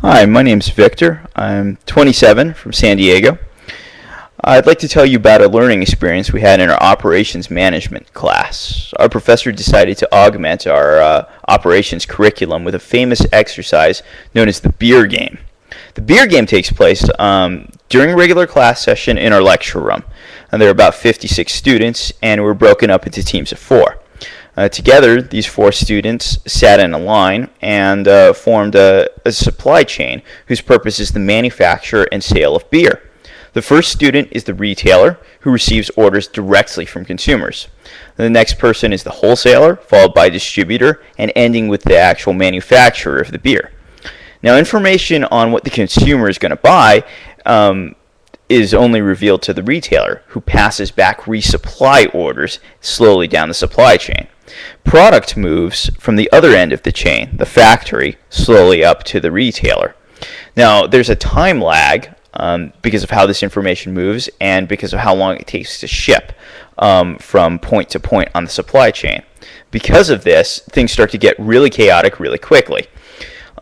Hi, my name's Victor. I'm 27 from San Diego. I'd like to tell you about a learning experience we had in our operations management class. Our professor decided to augment our operations curriculum with a famous exercise known as the beer game. The beer game takes place during a regular class session in our lecture room. And there are about 56 students, and we're broken up into teams of 4. Together, these 4 students sat in a line and formed a supply chain whose purpose is the manufacture and sale of beer. The first student is the retailer, who receives orders directly from consumers. The next person is the wholesaler, followed by distributor, and ending with the actual manufacturer of the beer. Now, information on what the consumer is going to buy is only revealed to the retailer, who passes back resupply orders slowly down the supply chain. Product moves from the other end of the chain, the factory, slowly up to the retailer. Now, there's a time lag because of how this information moves and because of how long it takes to ship from point to point on the supply chain. Because of this, things start to get really chaotic really quickly.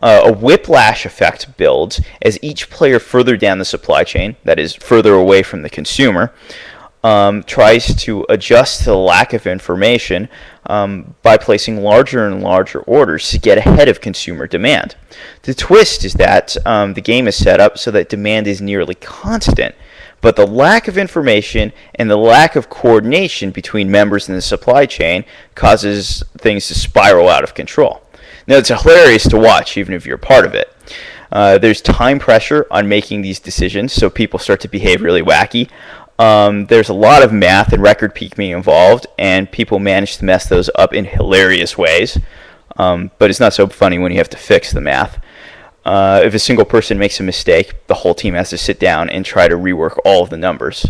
A whiplash effect builds as each player further down the supply chain, that is, further away from the consumer, tries to adjust to the lack of information by placing larger and larger orders to get ahead of consumer demand. The twist is that the game is set up so that demand is nearly constant, but the lack of information and the lack of coordination between members in the supply chain causes things to spiral out of control. Now, it's hilarious to watch, even if you're part of it. There's time pressure on making these decisions, so people start to behave really wacky. There's a lot of math and record keeping involved, and people manage to mess those up in hilarious ways. But it's not so funny when you have to fix the math. If a single person makes a mistake, the whole team has to sit down and try to rework all of the numbers.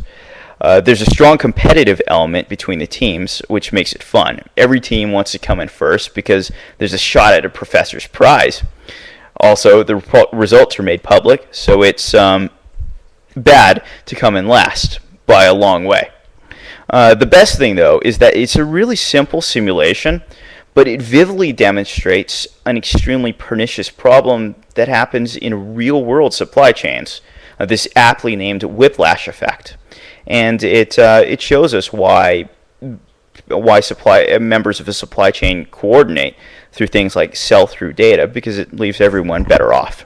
There's a strong competitive element between the teams, which makes it fun. Every team wants to come in first because there's a shot at a professor's prize. Also, the results are made public, so it's bad to come in last by a long way. The best thing, though, is that it's a really simple simulation, but it vividly demonstrates an extremely pernicious problem that happens in real-world supply chains, this aptly named whiplash effect. And it shows us why members of a supply chain coordinate through things like sell-through data, because it leaves everyone better off.